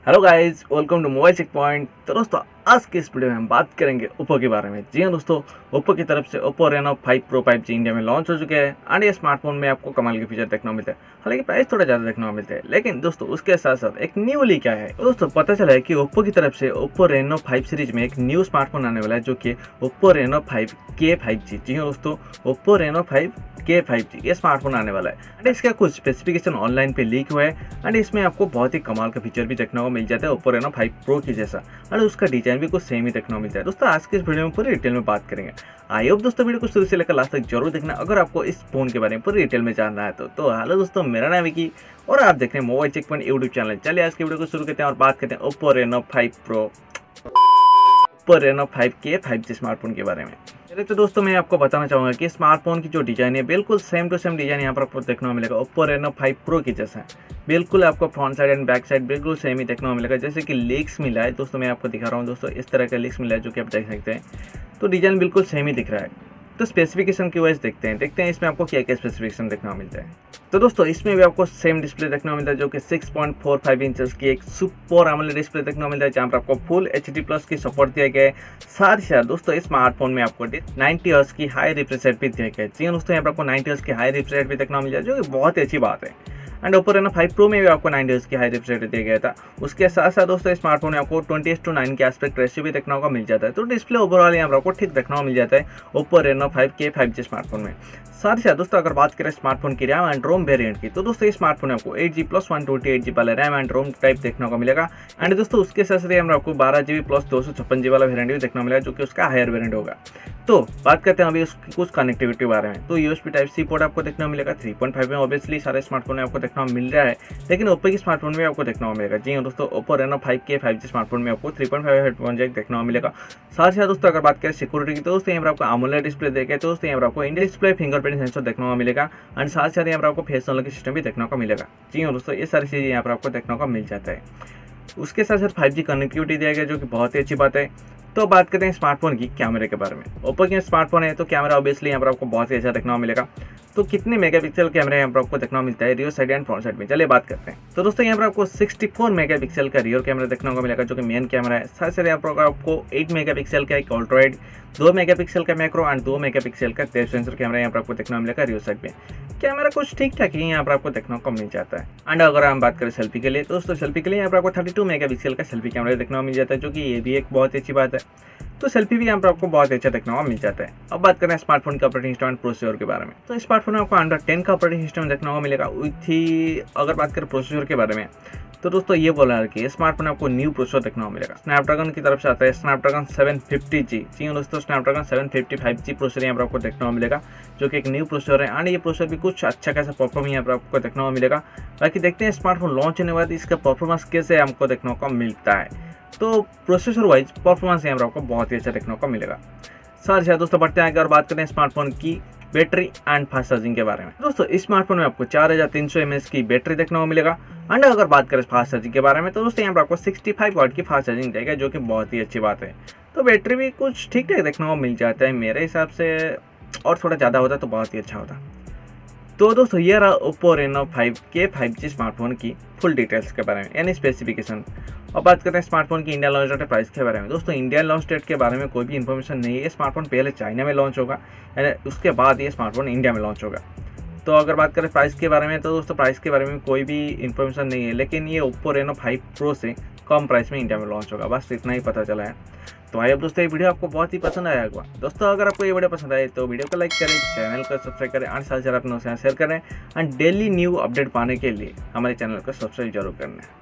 Hello guys, welcome to mobile check point. तो दोस्तों, आज के इस वीडियो में हम बात करेंगे ओप्पो के बारे में। जी हाँ दोस्तों, ओप्पो की तरफ से Oppo Reno 5 pro 5G India में लॉन्च हो चुके हैं एंड ये स्मार्टफोन में आपको कमाल के फीचर देखने को मिलते हैं। हालांकि प्राइस थोड़ा ज़्यादा देखने को मिलते हैं, लेकिन दोस्तों उसके साथ साथ एक न्यू लीक आया है। तो दोस्तों पता चला है कि ओप्पो की तरफ से ओप्पो रेनो 5 सीरीज में एक न्यू स्मार्टफोन आने वाला है, जो कि ओप्पो रेनो 5K 5G। जी हाँ दोस्तों, ओप्पो रेनो 5K 5G ये स्मार्टफोन आने वाला है एंड इसका कुछ स्पेसिफिकेशन ऑनलाइन पे लीक हुआ है एंड इसमें आपको बहुत ही कमाल का फीचर भी देखने को मिल जाता है ओप्पो रेनो 5 प्रो की जैसा, और उसका डिजाइन भी कुछ सेम ही देखने को मिलता है। दोस्तों आज के इस वीडियो में पूरी डिटेल में बात करेंगे। आई होप दोस्तों वीडियो को शुरू से लेकर लास्ट तक जरूर देखना अगर आपको इस फोन के बारे में पूरी डिटेल में जानना है तो हेलो दोस्तों, मेरा नाम विकी और आप देख रहे हैं mobile check point YouTube channel. चलिए आज की वीडियो को शुरू करते हैं और बात करते हैं Oppo Reno 5 pro Oppo Reno 5K 5G smartphone के बारे में। चलिए तो दोस्तों, मैं आपको बताना चाहूँगा कि स्मार्टफोन की जो डिज़ाइन है बिल्कुल सेम टू सेम डिज़ाइन यहाँ पर आपको देखने को मिलेगा ओप्पो रेनो 5 प्रो की जैसा है। बिल्कुल आपको front side and back side बिल्कुल सेम ही देखने को मिलेगा। जैसे कि लीक्स मिला है दोस्तों, मैं आपको दिखा रहा हूँ दोस्तों, इस तरह का लीक्स मिला है जो कि आप देख सकते हैं। तो डिज़ाइन बिल्कुल सेम ही दिख रहा है। तो स्पेसिफिकेशन की वजह से देखते हैं इसमें आपको क्या क्या स्पेसिफिकेशन देखने को मिलता है। तो दोस्तों इसमें भी आपको सेम डिस्प्ले देखने को मिलता है, जो कि 6.45 इंचेस की एक सुपर AMOLED डिस्प्ले देखने को मिलता है, जहाँ पर आपको फुल HD+ की सपोर्ट दिया गया है। साथ ही साथ दोस्तों इस स्मार्टफोन में आपको 90 हर्ट्ज की हाई रिफ्रेश रेट भी दिया गया है। जी हाँ दोस्तों, यहाँ पर आपको 90 हर्ट्ज की हाई रिफ्रेश रेट भी देखने को मिल जाए, जो कि बहुत ही अच्छी बात है। एंड ओप्पो रेनो 5 प्रो में भी आपको 90 हर्ट्ज की हाई रिफ्रेश रेट दिया गया था। उसके साथ साथ दोस्तों स्मार्टफोन में आपको 20:9 के एस्पेक्ट रेशियो भी देखने को मिल जाता है। तो डिस्प्ले ओवरऑल यहाँ पर आपको ठीक देखने को मिल जाता है Oppo Reno 5K 5G smartphone में। साथ ही साथ दोस्तों अगर बात करें स्मार्टफोन की रैम एंड रोम वेरिएंट की, तो दोस्तों इस स्मार्टफोन में आपको 8GB प्लस 128GB वाला रैम एंड रोम टाइप देखने को मिलेगा। एंड दोस्तों उसके साथ साथ आपको 12GB प्लस 256GB वाला वेरिएंट भी देखने को मिलेगा, जो कि उसका हायर वेरिएंट होगा। तो बात करते हैं अभी उसकी कुछ कनेक्टिविटी के बारे में। तो USB Type-C पोर्ट आपको देखने को मिलेगा 3.5 में। ऑब्वियसली सारे स्मार्टफोन में आपको देखने को मिल रहा है, लेकिन ओप्पो की स्मार्टफोन में आपको देखने को मिलेगा। जी हाँ दोस्तों, Oppo Reno 5K 5G smartphone में आपको 3.5 हेडफोन जैक देखने को मिलेगा। साथ ही साथ दोस्तों अगर बात करें सिक्योरिटी की, तो दोस्तों यहाँ पर आपको AMOLED डिस्प्ले देखे, तो दोस्तों यहाँ पर आपको इन डिस्प्ले फिंगरप्रिंट सेंसर देखने को मिलेगा एंड साथ साथ यहाँ पर आपको फेस अनलॉक सिस्टम भी देखने को मिलेगा। जी हाँ दोस्तों, ये सारी चीज़ें यहाँ पर आपको देखने को मिल जाता है। उसके साथ साथ 5G कनेक्टिविटी दिया गया, जो कि बहुत ही अच्छी बात है। तो बात करते हैं स्मार्टफोन की कैमरे के बारे में। ओप्पो के स्मार्टफोन है तो कैमरा ऑब्वियसली यहाँ पर आपको बहुत ही अच्छा देखने को मिलेगा। तो कितने मेगापिक्सल कैमरा यहाँ पर आपको देखने को मिलता है rear side and front side में, चलिए बात करते हैं। तो दोस्तों यहाँ पर आपको 64 मेगापिक्सल का रियर कैमरा देखने को मिलेगा, जो कि मेन कैमरा है। साथ साथ यहाँ पर आपको 8 मेगापिक्सल का एक अल्ट्रावाइड, 2 मेगापिक्सल का मैक्रो एंड 2 मेगापिक्सल का डेप्थ सेंसर कैमरा यहाँ पर आपको देखने को मिलेगा रियर साइड में। कैमरा कुछ ठीक ठाक ही यहाँ पर आपको देखने को मिल जाता है। एंड अगर हम बात करें सेल्फी के लिए, तो दोस्तों सेल्फी के लिए यहाँ पर आपको 32 मेगापिक्सल का सेल्फी कैमरा देखने को मिल जाता है, जो कि ये भी एक बहुत अच्छी बात है। तो सेल्फी भी यहाँ पर आपको बहुत अच्छा देखने को मिल जाता है। अब बात करें स्मार्टफोन का ऑपरेटिंग सिस्टम एंड प्रोसेसर के बारे में। तो स्मार्टफोन में आपको अंडर 10 का ऑपरेटिंग सिस्टम देखने को मिलेगा विथ ही। अगर बात करें प्रोसेसर के बारे में, तो दोस्तों ये बोला है कि स्मार्टफोन आपको न्यू प्रोसेसर देखने को मिलेगा। स्नैपड्रैगन की तरफ से आता है स्नैपड्रैगन 750G। जी हाँ दोस्तों, स्नैपड्रैगन 755G प्रोसेसर यहाँ पर आपको देखने को मिलेगा, जो कि एक न्यू प्रोसेसर है। एंड ये प्रोसेसर भी कुछ अच्छा खासा परफॉर्म यहाँ पर आपको देखने को मिलेगा। बाकी देखते हैं स्मार्टफोन लॉन्च होने के बाद इसका परफॉर्मेंस कैसे हमको देखने को मिलता है। तो प्रोसेसर वाइज परफॉर्मेंस यहाँ पर आपको बहुत ही अच्छा देखने को मिलेगा। साथ ही साथ दोस्तों बढ़ते हैं अगर बात करें स्मार्टफोन की बैटरी एंड फास्ट चार्जिंग के बारे में। दोस्तों इस स्मार्टफोन में आपको 4300 mAh की बैटरी देखने को मिलेगा। एंड अगर बात करें फास्ट चार्जिंग के बारे में, तो दोस्तों यहाँ पर आपको 65 वाट की फास्ट चार्जिंग देगा, जो कि बहुत ही अच्छी बात है। तो बैटरी भी कुछ ठीक ठाक देखने को मिल जाता है मेरे हिसाब से, और थोड़ा ज़्यादा होता तो बहुत ही अच्छा होता। तो दोस्तों ये रहा Oppo Reno 5K 5G smartphone की फुल डिटेल्स के बारे में, यानी स्पेसिफिकेशन। और बात करते हैं स्मार्टफोन की इंडिया लॉन्च डेट प्राइस के बारे में। दोस्तों इंडिया लॉन्च डेट के बारे में कोई भी इन्फॉर्मेशन नहीं है। स्मार्टफोन पहले चाइना में लॉन्च होगा, यानी उसके बाद ये स्मार्टफोन इंडिया में लॉन्च होगा। तो अगर बात करें प्राइस के बारे में, तो दोस्तों प्राइस के बारे में कोई भी इन्फॉर्मेशन नहीं है, लेकिन ये ओप्पो रेनो 5 प्रो से कम प्राइस में इंडिया में लॉन्च होगा, बस इतना ही पता चला है। तो भाई अब दोस्तों ये वीडियो आपको बहुत ही पसंद आया होगा। दोस्तों अगर आपको ये वीडियो पसंद आए तो वीडियो को लाइक करें, चैनल को सब्सक्राइब करें और साथ साथ अपने शेयर करें। एंड डेली न्यू अपडेट पाने के लिए हमारे चैनल को सब्सक्राइब जरूर करना है।